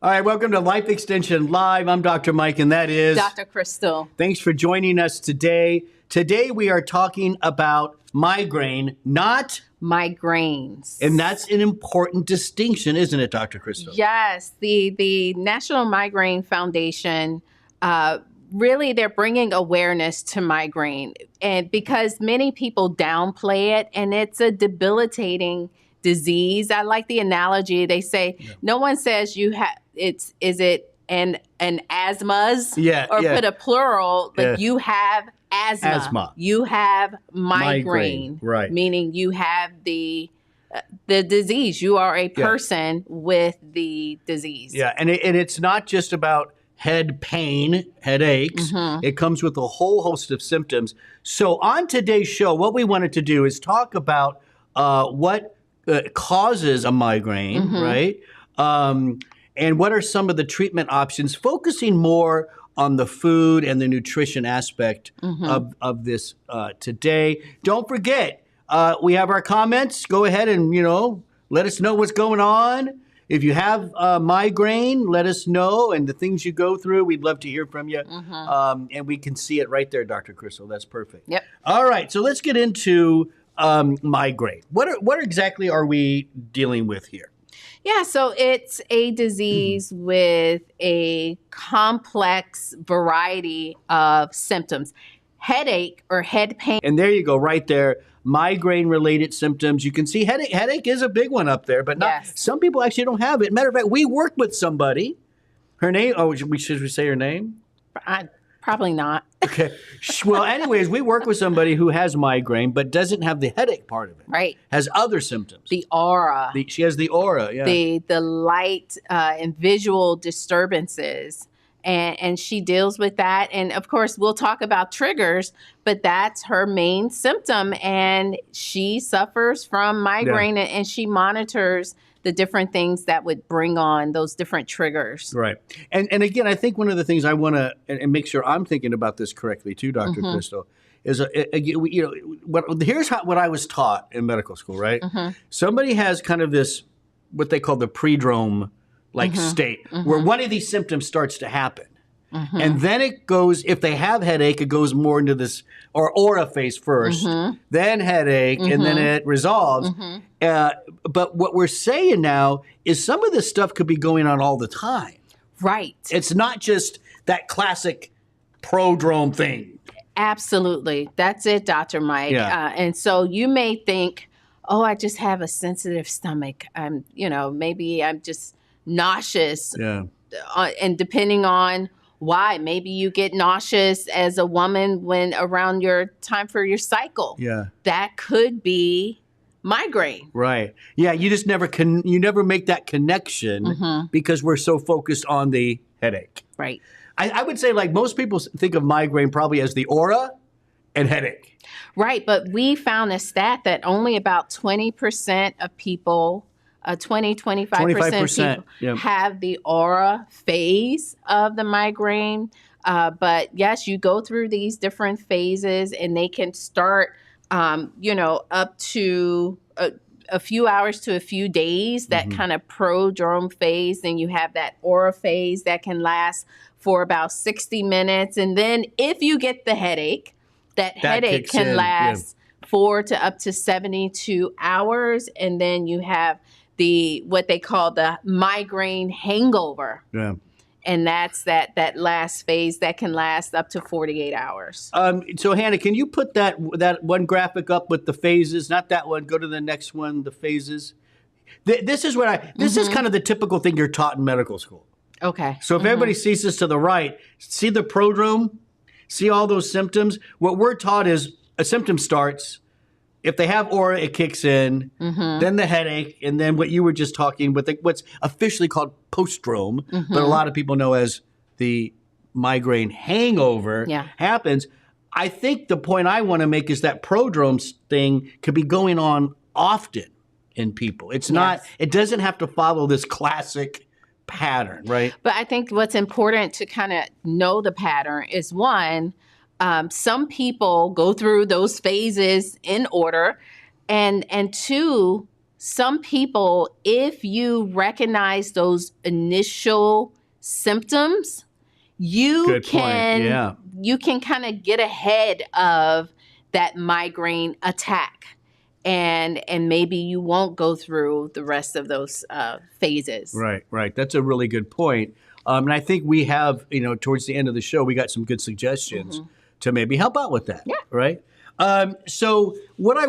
All right, welcome to Life Extension Live. I'm Dr. Mike, and that is Dr. Crystal. Thanks for joining us today. Today we are talking about migraine, not migraines. And that's an important distinction, isn't it, Dr. Crystal? Yes, the National Migraine Foundation, really they're bringing awareness to migraine, and because many people downplay it, and it's a debilitating disease. I like the analogy. They say no one says you have is it an asthma's put a plural like you have asthma. You have migraine. Right. Meaning you have the disease. You are a person with the disease. Yeah, and it's not just about head pain, headaches. It comes with a whole host of symptoms. So on today's show, what we wanted to do is talk about what causes a migraine, right? And what are some of the treatment options, focusing more on the food and the nutrition aspect of this today. Don't forget, we have our comments. Go ahead and, let us know what's going on. If you have migraine, let us know, and the things you go through. We'd love to hear from you. And we can see it right there, Dr. Crystal. That's perfect. Yep. All right, so let's get into migraine. What exactly are we dealing with here? Yeah, so it's a disease with a complex variety of symptoms. Headache or head pain. And there you go, right there. Migraine-related symptoms. You can see headache is a big one up there, but not. Some people actually don't have it. Matter of fact, we worked with somebody. Her name. Oh, should we say her name? Probably not. Okay. Well, anyways, we work with somebody who has migraine but doesn't have the headache part of it. Right. Has other symptoms. The aura. She has the aura. Yeah. The light and visual disturbances. And she deals with that. And of course, we'll talk about triggers, but that's her main symptom. And she suffers from migraine and she monitors the different things that would bring on those different triggers. Right. And again, I think one of the things I want to, and make sure I'm thinking about this correctly too, Dr. Crystal, is, here's what I was taught in medical school, right? Somebody has kind of this, what they call the prodrome state, where one of these symptoms starts to happen. And then it goes, if they have headache, it goes more into this or aura phase first, then headache, and then it resolves. But what we're saying now is some of this stuff could be going on all the time. Right. It's not just that classic prodrome thing. Absolutely. That's it, Dr. Mike. Yeah. And so you may think, oh, I just have a sensitive stomach. Maybe I'm just nauseous. Yeah. And depending on why, maybe you get nauseous as a woman when around your time for your cycle. Yeah. That could be migraine. Right. Yeah. You just never make that connection because we're so focused on the headache. Right. I would say most people think of migraine probably as the aura and headache. Right. But we found a stat that only about 20% of people 25% of people have the aura phase of the migraine. But yes, you go through these different phases and they can start, up to a few hours to a few days, that kind of prodrome phase. Then you have that aura phase that can last for about 60 minutes. And then if you get the headache, that headache can last 4 to up to 72 hours. And then you have what they call the migraine hangover. Yeah. And that's that last phase that can last up to 48 hours. So Hannah, can you put that one graphic up with the phases? Not that one. Go to the next one, the phases. This is this is kind of the typical thing you're taught in medical school. Okay. So if everybody sees this to the right, see the prodrome? See all those symptoms? What we're taught is a symptom starts. If they have aura, it kicks in, then the headache, and then what you were just talking with, what's officially called postdrome, but a lot of people know as the migraine hangover happens. I think the point I want to make is that prodrome thing could be going on often in people. It's not, it doesn't have to follow this classic pattern, right? But I think what's important to kind of know the pattern is one, some people go through those phases in order, and two, some people, if you recognize those initial symptoms, you Good point. can Yeah. you can kind of get ahead of that migraine attack, and maybe you won't go through the rest of those phases. Right. That's a really good point. And I think we have, towards the end of the show, we got some good suggestions to maybe help out with that. Yeah. Right. So what I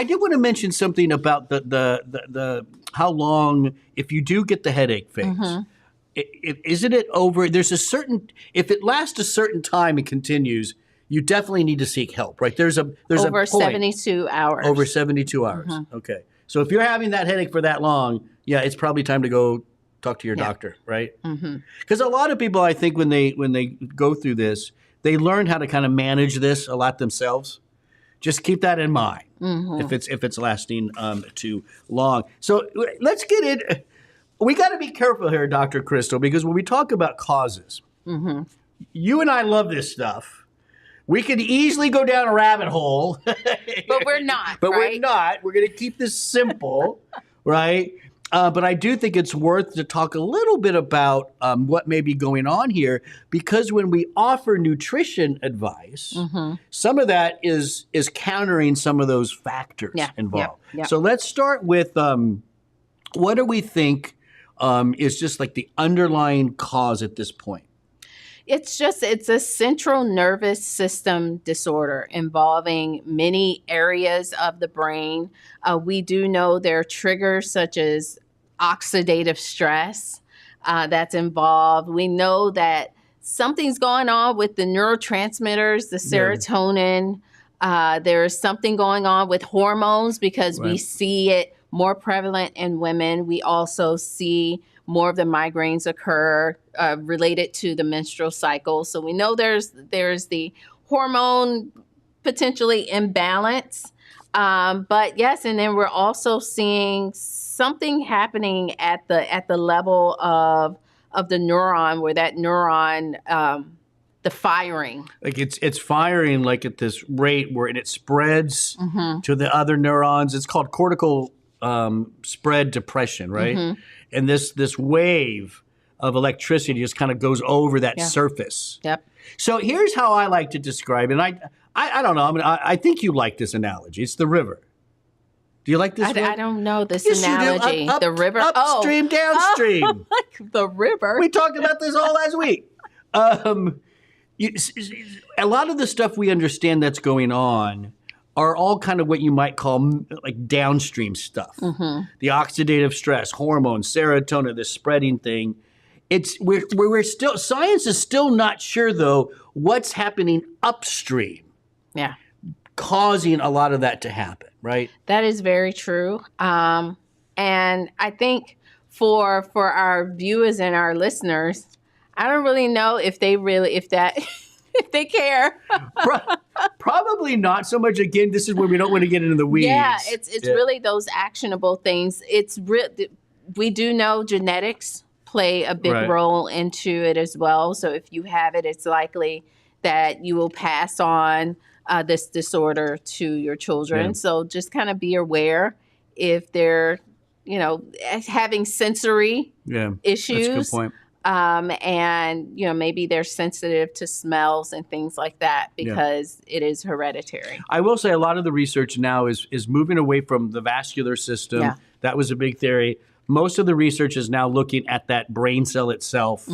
did want to mention something about the how long, if you do get the headache phase, isn't it over? There's if it lasts a certain time and continues, you definitely need to seek help, right? There's Over a point. 72 hours. Over 72 hours. Okay. So if you're having that headache for that long, yeah, it's probably time to go talk to your doctor, right? Because a lot of people, I think, when they go through this, they learn how to kind of manage this a lot themselves. Just keep that in mind if it's lasting too long. So let's get in. We got to be careful here, Dr. Crystal, because when we talk about causes, you and I love this stuff. We could easily go down a rabbit hole. But we're not. But right? we're not. We're going to keep this simple, right? But I do think it's worth to talk a little bit about what may be going on here, because when we offer nutrition advice, some of that is countering some of those factors involved. Yeah. So let's start with what do we think is just like the underlying cause at this point? It's a central nervous system disorder involving many areas of the brain. We do know there are triggers such as oxidative stress that's involved. We know that something's going on with the neurotransmitters, the serotonin. There is something going on with hormones, because we see it more prevalent in women. We also see more of the migraines occur related to the menstrual cycle. So we know there's the hormone potentially imbalance. But yes, and then we're also seeing something happening at the level of the neuron, where that neuron, the firing. Like it's firing like at this rate where it spreads to the other neurons. It's called cortical spread depression, right? And this wave of electricity just kind of goes over that surface. Yep. So here's how I like to describe it. And I don't know. I mean, I think you like this analogy. It's the river. Do you like this one? I don't know this Yes, analogy. you do. The river. Upstream, downstream. The river. We talked about this all last week. A lot of the stuff we understand that's going on are all kind of what you might call like downstream stuff. The oxidative stress, hormones, serotonin, this spreading thing. We're still, science is still not sure though what's happening upstream. Yeah. Causing a lot of that to happen, right? That is very true. And I think for our viewers and our listeners, I don't really know if they care. Probably not so much. Again, this is where we don't want to get into the weeds. Yeah, it's really those actionable things. We do know genetics play a big role into it as well. So if you have it, it's likely that you will pass on this disorder to your children. Yeah. So just kind of be aware if they're, having sensory issues. That's a good point. And maybe they're sensitive to smells and things like that, because it is hereditary. I will say a lot of the research now is moving away from the vascular system. Yeah. That was a big theory. Most of the research is now looking at that brain cell itself.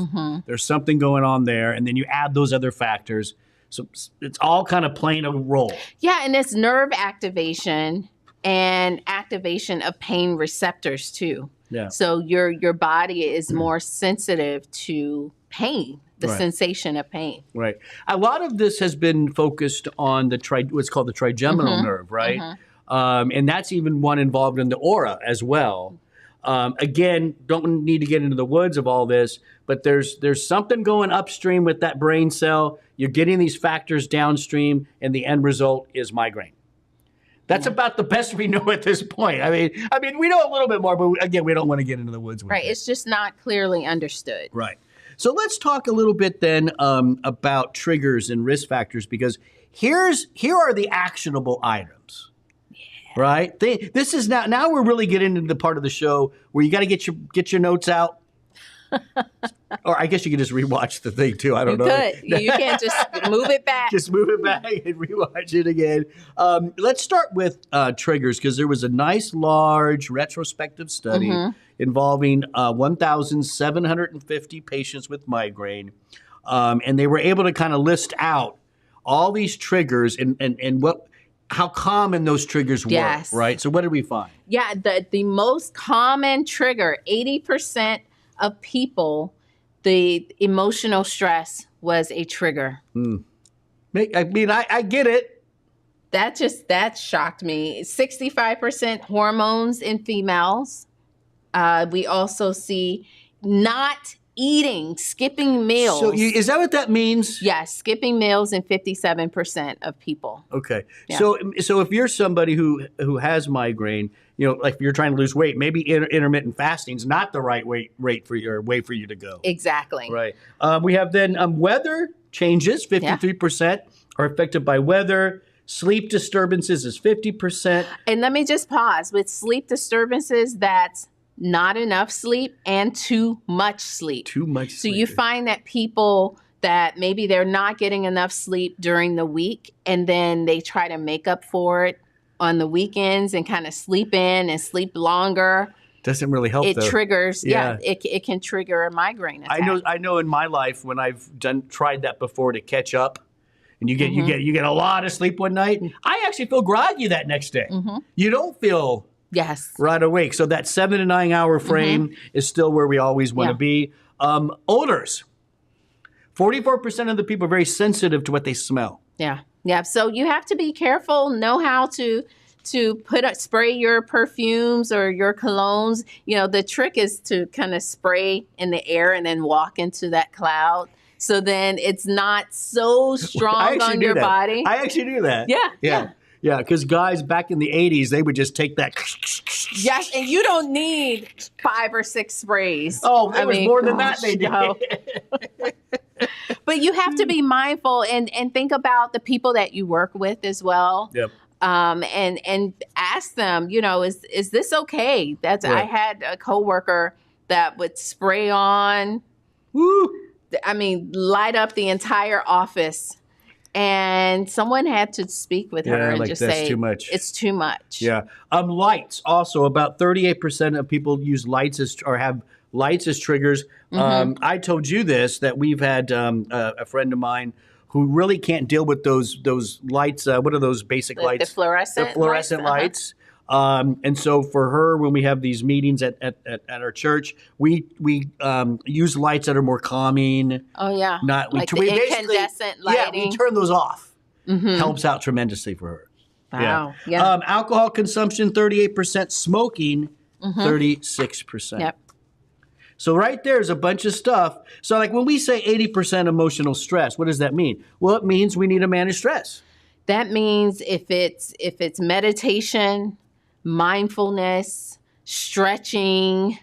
There's something going on there, and then you add those other factors. So it's all kind of playing a role. Yeah, and it's nerve activation and activation of pain receptors too. Yeah. So your body is more sensitive to pain, the sensation of pain. Right. A lot of this has been focused on what's called the trigeminal nerve, right? And that's even one involved in the aura as well. Again, don't need to get into the woods of all this, but there's something going upstream with that brain cell. You're getting these factors downstream, and the end result is migraine. That's about the best we know at this point. I mean, we know a little bit more, but again, we don't want to get into the woods with it. It's just not clearly understood. Right. So let's talk a little bit then about triggers and risk factors, because here are the actionable items. Right? This is now we're really getting into the part of the show where you got to get your notes out. Or I guess you could just rewatch the thing too. I don't know. You can't just move it back. Just move it back and rewatch it again. Let's start with triggers, because there was a nice large retrospective study involving 1,750 patients with migraine. And they were able to kind of list out all these triggers and how common those triggers were, right? So what did we find? Yeah, the most common trigger, 80% of people, the emotional stress was a trigger. I mean, I get it. That shocked me. 65% hormones in females. We also see not eating, skipping meals. So is that what that means? Yes, skipping meals in 57% of people. Okay. Yeah. So if you're somebody who has migraine, like if you're trying to lose weight, maybe intermittent fasting is not the right way for you to go. Exactly. Right. We have then weather changes. 53% are affected by weather. Sleep disturbances is 50%. And let me just pause. With sleep disturbances, that's not enough sleep and too much sleep. Too much sleep. So you find that people that maybe they're not getting enough sleep during the week, and then they try to make up for it on the weekends and kind of sleep in and sleep longer. Doesn't really help. It though. Triggers. It can trigger a migraine attack. I know in my life when I've tried that before to catch up, and you get a lot of sleep one night, I actually feel groggy that next day. You don't feel right awake. So that 7 to 9 hour frame is still where we always want to be. Odors. 44% of the people are very sensitive to what they smell. Yeah. So you have to be careful, know how to spray your perfumes or your colognes. The trick is to kind of spray in the air and then walk into that cloud. So then it's not so strong on your body. I actually do that. Yeah. Yeah, because guys back in the 80s, they would just take that. Yes, and you don't need 5 or 6 sprays. Oh, it was more than that they did. But you have to be mindful and think about the people that you work with as well. Yep. And ask them, is this okay? I had a coworker that would spray on, light up the entire office. And someone had to speak with her and just say, too much. It's too much. Yeah. Lights also, about 38% of people use lights have lights as triggers. I told you this, that we've had a friend of mine who really can't deal with those lights. What are those basic lights? The fluorescent lights. And so for her, when we have these meetings at our church, we use lights that are more calming. Oh yeah, we incandescent lighting. Yeah, we turn those off. Helps out tremendously for her. Wow. Yeah. Alcohol consumption 38%, smoking 36%. Yep. So right there's a bunch of stuff. So like when we say 80% emotional stress, what does that mean? Well, it means we need to manage stress. That means if it's meditation, mindfulness, stretching,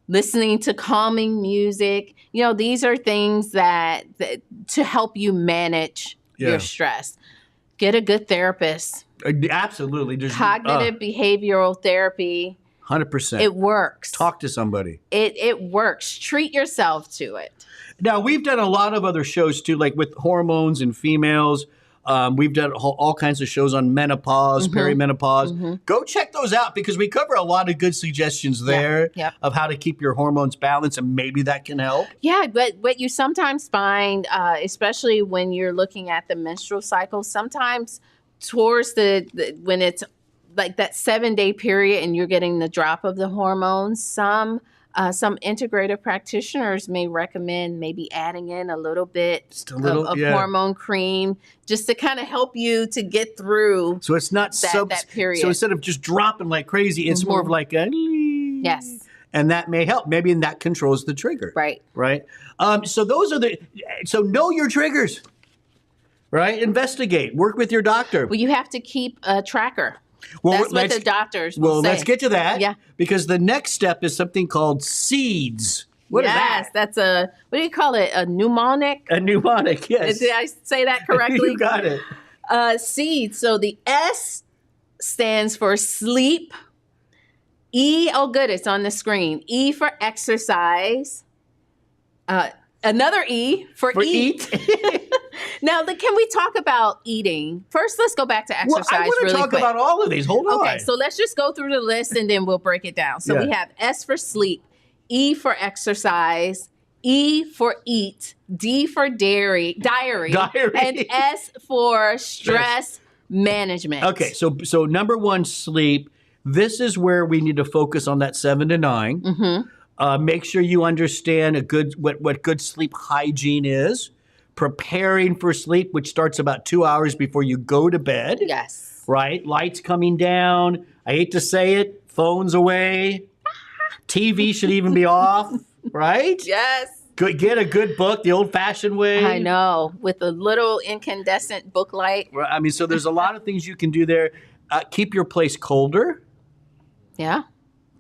listening to calming music, these are things that to help you manage your stress. Get a good therapist. Absolutely. Cognitive behavioral therapy. 100%. It works. Talk to somebody. It works. Treat yourself to it. Now, we've done a lot of other shows too, like with hormones in females. We've done all kinds of shows on menopause, perimenopause. Go check those out because we cover a lot of good suggestions there of how to keep your hormones balanced, and maybe that can help. Yeah, but what you sometimes find, especially when you're looking at the menstrual cycle, sometimes towards when it's like that 7-day period and you're getting the drop of the hormones, some integrative practitioners may recommend maybe adding in a little bit of hormone cream just to kind of help you to get through. So it's not that period. So instead of just dropping like crazy, it's more of like a and that may help. Maybe that controls the trigger. Right. So those are so know your triggers. Right. Investigate. Work with your doctor. Well, you have to keep a tracker. Well, that's what the doctors will say. Let's get to that. Yeah. Because the next step is something called seeds. What is that? That's what do you call it? A mnemonic? A mnemonic, yes. Did I say that correctly? You got it. Seeds. So the S stands for sleep. E, oh good, it's on the screen. E for exercise. Another E for eat. Now, can we talk about eating? First, let's go back to exercise I want to really talk quick. about all of these. Hold on. Okay, so let's just go through the list and then we'll break it down. So we have S for sleep, E for exercise, E for eat, D for diary, and S for stress management. Okay, so number one, sleep. This is where we need to focus on that 7 to 9. Mm-hmm. Make sure you understand what good sleep hygiene is. Preparing for sleep, which starts about 2 hours before you go to bed. Yes. Right? Lights coming down. I hate to say it. Phones away. TV should even be off. Right? Yes. Get a good book the old-fashioned way. I know, with a little incandescent book light. I mean, so there's a lot of things you can do there. Keep your place colder. Yeah.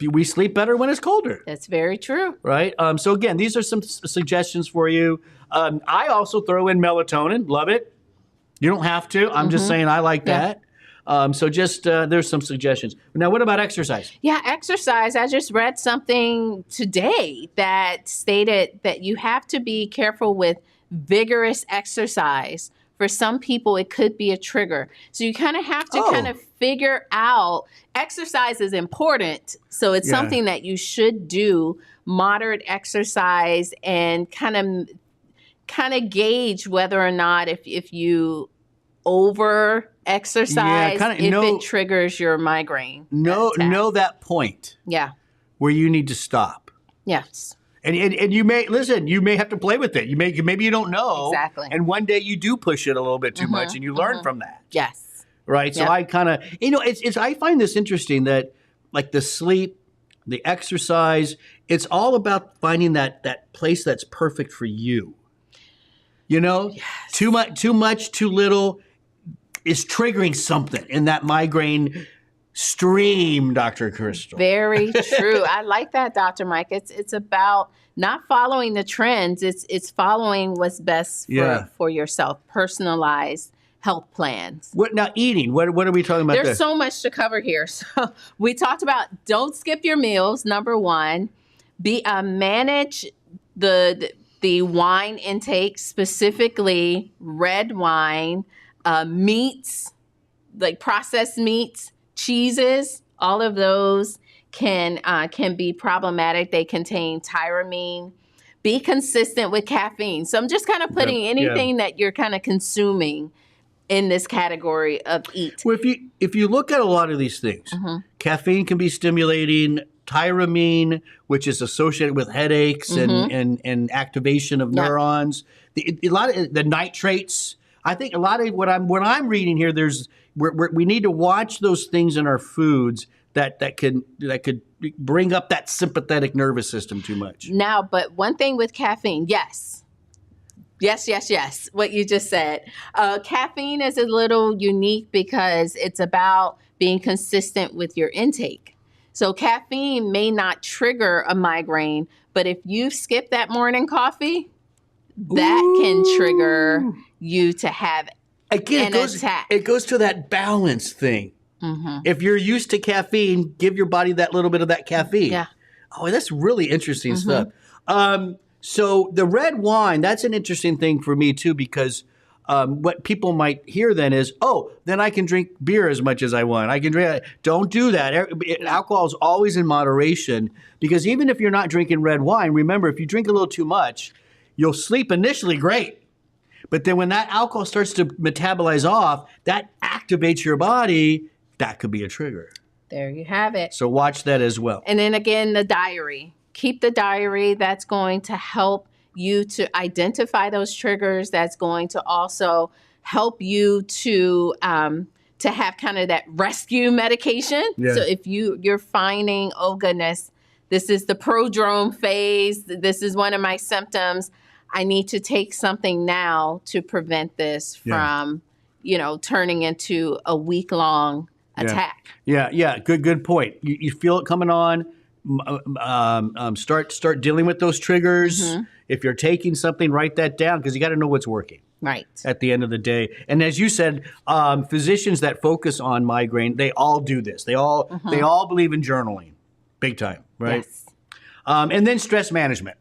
We sleep better when it's colder. That's very true. Right? So again, these are some suggestions for you. I also throw in melatonin. Love it. You don't have to. I'm just saying I like that. So just there's some suggestions. Now, what about exercise? Yeah, exercise. I just read something today that stated that you have to be careful with vigorous exercise. For some people, it could be a trigger. So you kind of have to kind of figure out, exercise is important. So it's something that you should do, moderate exercise, and kind of gauge whether or not if you over exercise, it triggers your migraine. Know that point. Yeah. Where you need to stop. Yes. And you may have to play with it. Maybe you don't know. Exactly. And one day you do push it a little bit too much, and you learn from that. Yes. Right. So I kind of, I find this interesting that like the sleep, the exercise, it's all about finding that place that's perfect for you. Too much, too little is triggering something in that migraine stream, Dr. Crystal. Very true. I like that, Dr. Mike. It's about not following the trends. It's following what's best for yourself, personalized health plans. What now? Eating. What are we talking about? There's so much to cover here. So we talked about don't skip your meals. Number one, manage the wine intake, specifically red wine, meats, like processed meats, cheeses. All of those can be problematic. They contain tyramine. Be consistent with caffeine. So I'm just kind of putting anything that you're kind of consuming in this category of eat. Well, if you look at a lot of these things, caffeine can be stimulating. Tyramine, which is associated with headaches and activation of neurons. A lot of the nitrates. I think a lot of what I'm reading here, we need to watch those things in our foods that could bring up that sympathetic nervous system too much. Now, but one thing with caffeine, yes, what you just said. Caffeine is a little unique because it's about being consistent with your intake. So caffeine may not trigger a migraine, but if you skip that morning coffee, that can trigger you to have an attack. It goes to that balance thing. If you're used to caffeine, give your body that little bit of that caffeine. Yeah. Oh, that's really interesting stuff. So the red wine, that's an interesting thing for me too, because what people might hear then is, then I can drink beer as much as I want. I can drink. Don't do that. Alcohol is always in moderation, because even if you're not drinking red wine, remember, if you drink a little too much, you'll sleep initially great. But then when that alcohol starts to metabolize off, that activates your body. That could be a trigger. There you have it. So watch that as well. And then again, the diary. Keep the diary. That's going to help you to identify those triggers. That's going to also help you to have kind of that rescue medication. So if you're finding, oh goodness, this is the prodrome phase, this is one of my symptoms, I need to take something now to prevent this from, turning into a week-long attack. Yeah. Good point. You feel it coming on. Start dealing with those triggers. If you're taking something, write that down, because you got to know what's working. Right. At the end of the day. And as you said, physicians that focus on migraine, they all do this. They all believe in journaling, big time, right? Yes. And then stress management.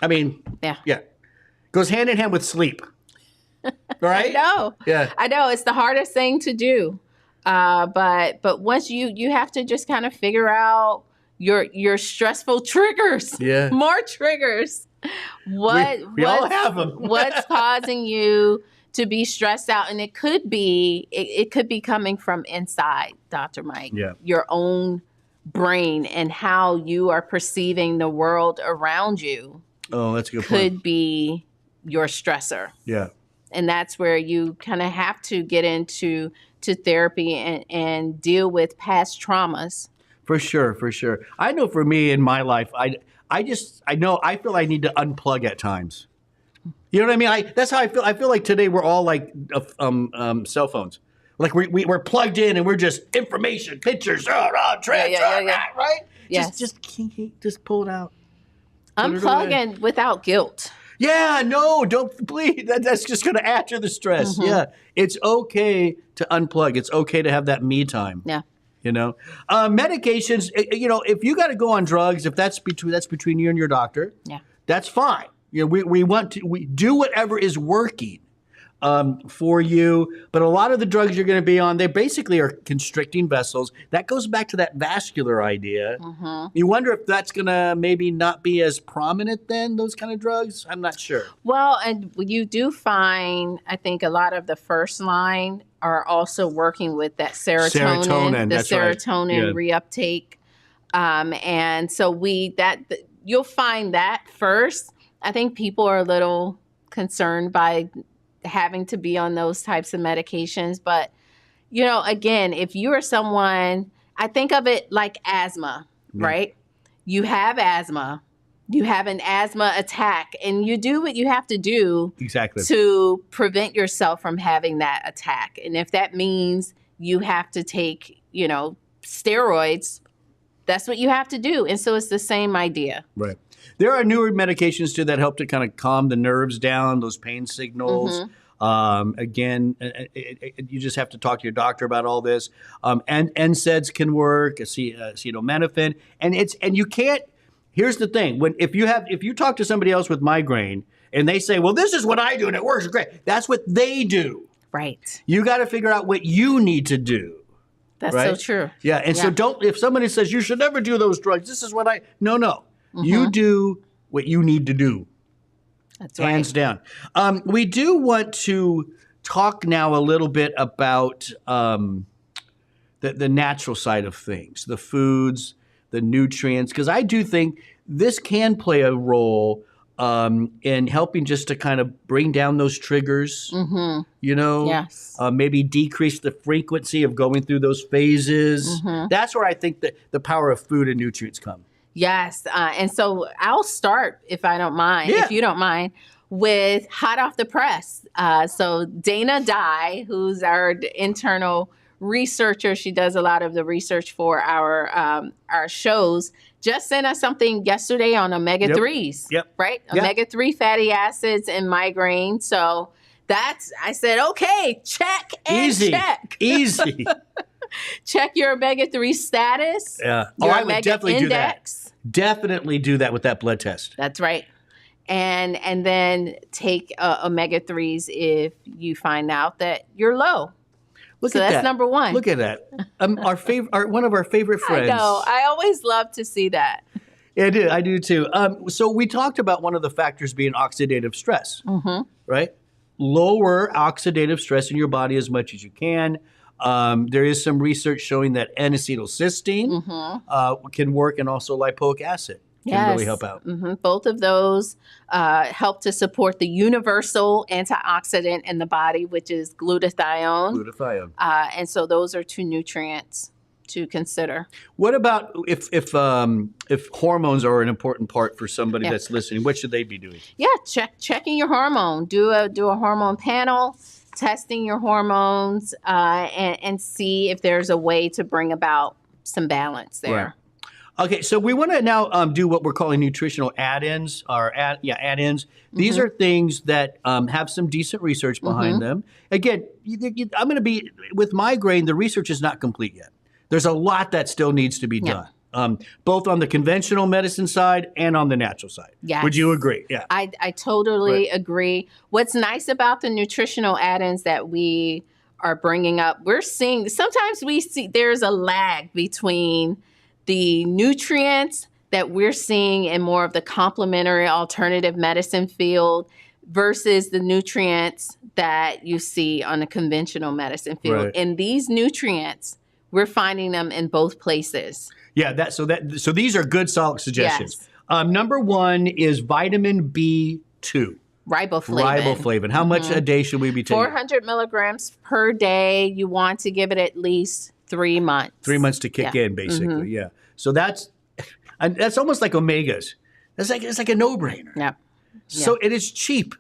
I mean, yeah, goes hand in hand with sleep, right? I know. Yeah, I know it's the hardest thing to do, but once you have to just kind of figure out your stressful triggers, more triggers. We all have them. What's causing you to be stressed out? And it could be coming from inside, Dr. Mike. Yeah. Your own brain and how you are perceiving the world around you. Oh, that's a good could point. be your stressor. Yeah. And that's where you kind of have to get into therapy and deal with past traumas. For sure. I know for me in my life, I feel I need to unplug at times. You know what I mean? That's how I feel. I feel like today we're all like cell phones. Like we're plugged in and we're just information, pictures, trends, right? Yes. Just pull it out. Unplugging without guilt. Yeah, no, don't please. That's just going to add to the stress. Mm-hmm. Yeah, it's okay to unplug. It's okay to have that me time. Yeah. Medications. If you got to go on drugs, if that's between you and your doctor. Yeah. That's fine. We do whatever is working for you. But a lot of the drugs you're going to be on, they basically are constricting vessels. That goes back to that vascular idea. Mm-hmm. You wonder if that's going to maybe not be as prominent then, those kind of drugs? I'm not sure. Well, and you do find, I think a lot of the first line are also working with that serotonin the serotonin reuptake. And so you'll find that first. I think people are a little concerned by having to be on those types of medications. But, again, if you are someone, I think of it like asthma, right? You have asthma, you have an asthma attack, and you do what you have to do to prevent yourself from having that attack. And if that means you have to take, steroids, that's what you have to do. And so it's the same idea. Right. There are newer medications too that help to kind of calm the nerves down, those pain signals. Mm-hmm. Again, you just have to talk to your doctor about all this. And NSAIDs can work, acetaminophen, and you can't. Here's the thing: if you talk to somebody else with migraine and they say, "Well, this is what I do and it works great," that's what they do. Right. You got to figure out what you need to do. That's right? so true. Yeah, and so if somebody says you should never do those drugs, this is what no. Mm-hmm. You do what you need to do. That's right. Hands down. We do want to talk now a little bit about the natural side of things, the foods, the nutrients, because I do think this can play a role in helping just to kind of bring down those triggers, Yes. Maybe decrease the frequency of going through those phases. Mm-hmm. That's where I think that the power of food and nutrients come. Yes. And so I'll start, if you don't mind, with hot off the press. So Dana Dye, who's our internal researcher, she does a lot of the research for our shows, just sent us something yesterday on omega-3s, right? Yep. Omega-3 fatty acids and migraine. So I said, okay, check and check. Easy. Check your omega-3 status. Yeah. Your I would definitely index. do that. Definitely do that with that blood test. That's right. And then take omega-3s if you find out that you're low. That's number one. Look at that. One of our favorite friends. I know. I always love to see that. Yeah, I do too. So we talked about one of the factors being oxidative stress, right? Lower oxidative stress in your body as much as you can. There is some research showing that N-acetylcysteine can work, and also lipoic acid can really help out. Mm-hmm. Both of those help to support the universal antioxidant in the body, which is glutathione. And so those are two nutrients to consider. What about if hormones are an important part for somebody that's listening? What should they be doing? Yeah, checking your hormone. Do a hormone panel. Testing your hormones and see if there's a way to bring about some balance there. Okay, so we want to now do what we're calling nutritional add-ins, or add-ins. These are things that have some decent research behind them. Again, I'm going to be with migraine. The research is not complete yet. There's a lot that still needs to be done, both on the conventional medicine side and on the natural side. Yes. Would you agree? Yeah, I totally agree. What's nice about the nutritional add-ins that we are bringing up, we're seeing sometimes we see there's a lag between the nutrients that we're seeing in more of the complementary alternative medicine field versus the nutrients that you see on the conventional medicine field. Right. And these nutrients, we're finding them in both places. Yeah. So these are good, solid suggestions. Yes. Number one is vitamin B2. Riboflavin. How much a day should we be taking? 400 milligrams per day. You want to give it at least 3 months. 3 months to kick in, basically. Yeah. So that's almost like omegas. It's like a no-brainer. Yep. So it is cheap.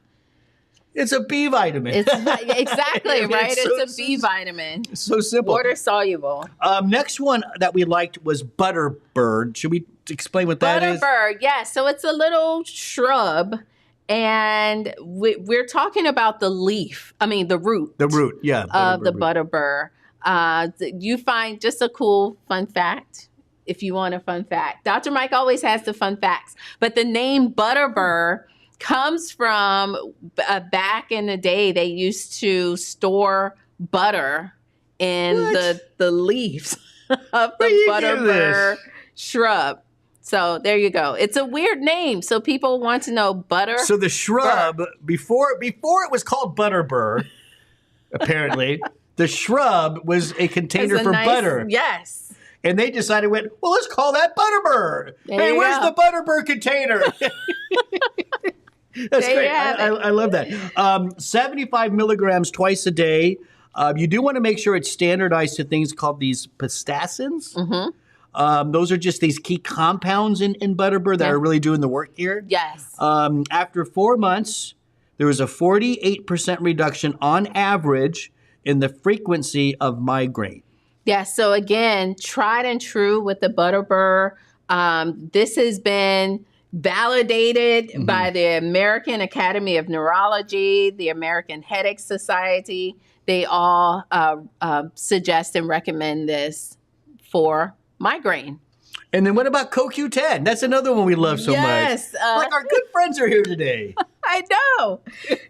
It's a B vitamin. Exactly, right? It's a B vitamin. So simple. Water soluble. Next one that we liked was Butterbird. Should we explain what that is? Butterbird, yes. So it's a little shrub. And we're talking about the root. The root, yeah. Of the butterbur. You find just a cool fun fact, if you want a fun fact. Dr. Mike always has the fun facts. But the name butterbur comes from back in the day, they used to store butter in the leaves of the butterbur shrub. So there you go. It's a weird name. So people want to know butter. So the shrub, before it was called butterbur, apparently, the shrub was a container for butter. Yes. And they decided, well, let's call that butterbur. Hey, where's the butterbur container? That's great. I love that. 75 milligrams twice a day. You do want to make sure it's standardized to things called these pistacins. Those are just these key compounds in butterbur that are really doing the work here. Yes. After 4 months, there was a 48% reduction on average in the frequency of migraine. Yeah. So again, tried and true with the butterbur. This has been validated by the American Academy of Neurology, the American Headache Society. They all suggest and recommend this for migraine. And then what about CoQ10? That's another one we love so much. Yes. Like our good friends are here today. I know.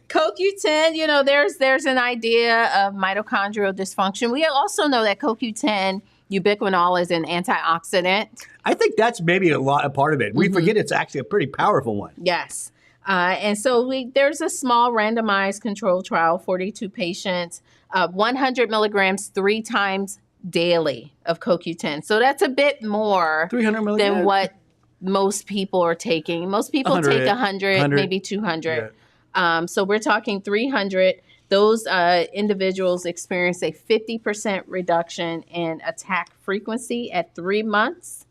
CoQ10, there's an idea of mitochondrial dysfunction. We also know that CoQ10, ubiquinol, is an antioxidant. I think that's maybe a part of it. We forget it's actually a pretty powerful one. Yes. And so there's a small randomized control trial, 42 patients, 100 milligrams 3 times daily of CoQ10. So that's a bit more 300 milligrams than what most people are taking. Most people take 100, maybe 200. Yeah. So we're talking 300. Those individuals experience a 50% reduction in attack frequency at 3 months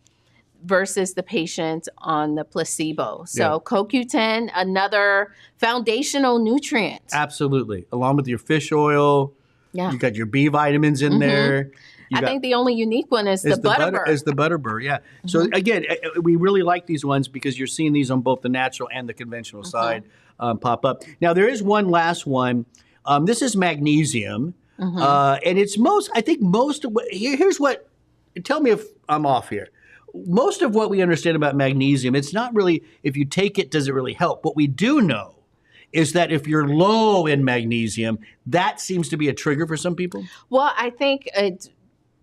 versus the patient on the placebo. So CoQ10, another foundational nutrient. Absolutely. Along with your fish oil. Yeah. You got your B vitamins in there. I think the only unique one is the butterbur. Is the butterbur, yeah. So again, we really like these ones because you're seeing these on both the natural and the conventional side pop up. Now, there is one last one. This is magnesium. And it's here's what, tell me if I'm off here. Most of what we understand about magnesium, it's not really, if you take it, does it really help? What we do know is that if you're low in magnesium, that seems to be a trigger for some people. Well, I think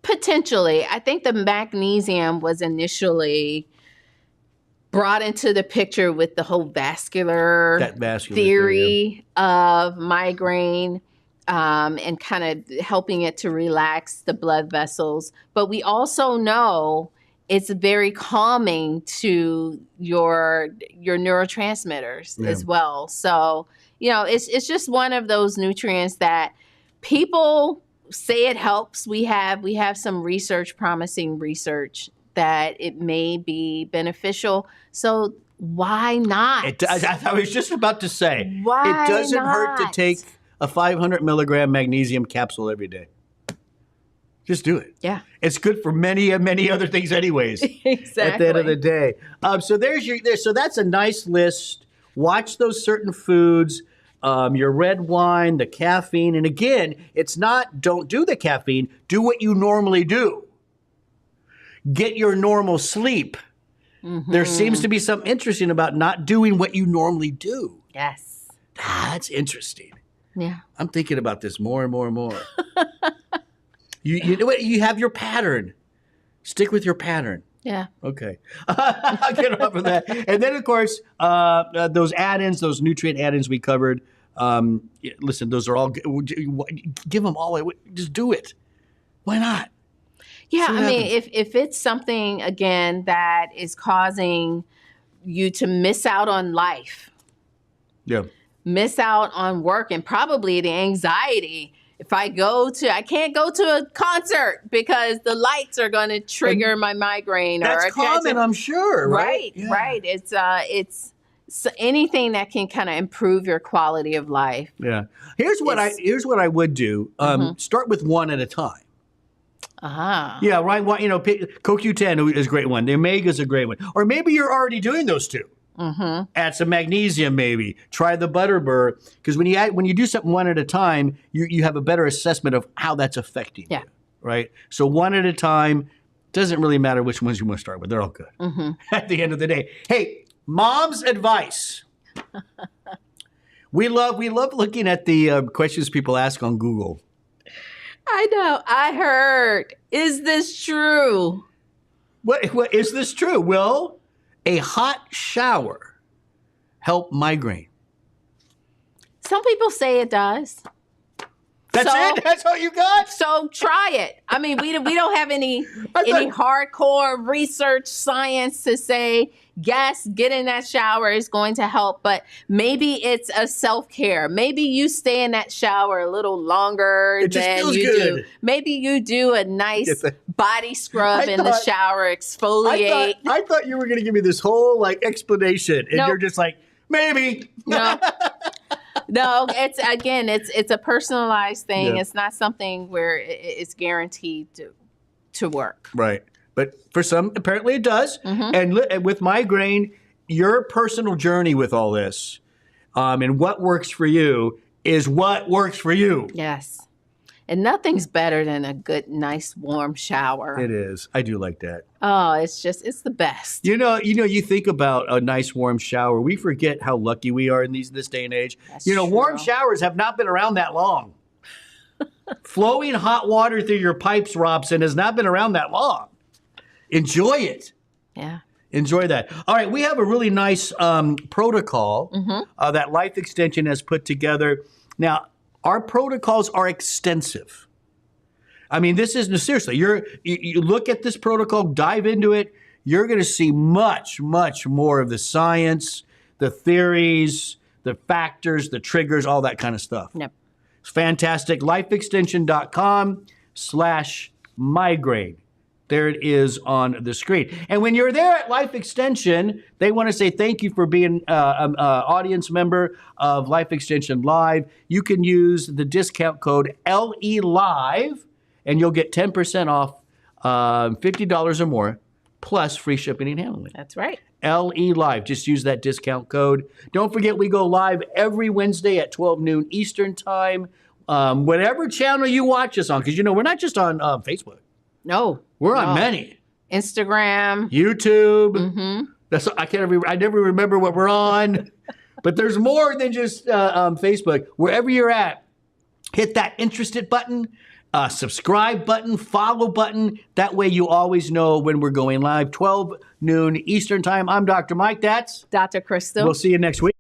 potentially. I think the magnesium was initially brought into the picture with the whole vascular theory of migraine and kind of helping it to relax the blood vessels. But we also know it's very calming to your neurotransmitters as well. So, it's just one of those nutrients that people say it helps. We have some promising research that it may be beneficial. So why not? I was just about to say, it doesn't hurt to take a 500 milligram magnesium capsule every day. Just do it. Yeah. It's good for many other things anyways. Exactly. At the end of the day. So so that's a nice list. Watch those certain foods, your red wine, the caffeine. And again, it's not don't do the caffeine. Do what you normally do. Get your normal sleep. Mm-hmm. There seems to be something interesting about not doing what you normally do. Yes. That's interesting. Yeah. I'm thinking about this more and more and more. You know what? You have your pattern. Stick with your pattern. Yeah. Okay. I'll get off of that. And then, of course, those add-ins, those nutrient add-ins we covered. Listen, those are all give them all away. Just do it. Why not? Yeah, I mean, if it's something, again, that is causing you to miss out on life, miss out on work, and probably the anxiety. If I can't go to a concert because the lights are going to trigger my migraine. That's common, I'm sure, right? Right. It's anything that can kind of improve your quality of life. Yeah. Here's what I would do. Start with one at a time. Yeah, right. Well, CoQ10 is a great one. The omega is a great one. Or maybe you're already doing those two. Add some magnesium, maybe. Try the butterbur, because when you do something one at a time, you have a better assessment of how that's affecting you. Right. So one at a time. Doesn't really matter which ones you want to start with. They're all good. At the end of the day. Hey, mom's advice. We love looking at the questions people ask on Google. I know. I heard. Is this true? What is this true? Will a hot shower help migraine? Some people say it does. That's it? That's all you got? So try it. I mean, we don't have any hardcore research science to say, yes, get in that shower is going to help, but maybe it's a self-care. Maybe you stay in that shower a little longer than you do. Maybe you do a nice body scrub in the shower, exfoliate. I thought you were going to give me this whole explanation, and you're just like, maybe. No. No, it's a personalized thing. Yeah. It's not something where it's guaranteed to work. Right. But for some, apparently it does. And with migraine, your personal journey with all this and what works for you is what works for you. Yes. And nothing's better than a good, nice, warm shower. It is. I do like that. Oh, it's the best. You think about a nice warm shower. We forget how lucky we are in this day and age. That's true. Warm showers have not been around that long. Flowing hot water through your pipes, Robson, has not been around that long. Enjoy it. Yeah. Enjoy that. All right, we have a really nice protocol that Life Extension has put together. Now, our protocols are extensive. I mean, this isn't seriously. You look at this protocol, dive into it. You're going to see much, much more of the science, the theories, the factors, the triggers, all that kind of stuff. Yep. It's fantastic. lifeextension.com/migraine. There it is on the screen. And when you're there at Life Extension, they want to say thank you for being an audience member of Life Extension Live. You can use the discount code LELIVE, and you'll get 10% off $50 or more, plus free shipping and handling. That's right. LE Live. Just use that discount code. Don't forget, we go live every Wednesday at 12 noon Eastern Time. Whatever channel you watch us on, because, we're not just on Facebook. No. We're on many. Instagram. YouTube. I never remember what we're on. But there's more than just Facebook. Wherever you're at, hit that interested button, subscribe button, follow button. That way you always know when we're going live. 12 noon Eastern Time. I'm Dr. Mike. That's Dr. Crystal. We'll see you next week.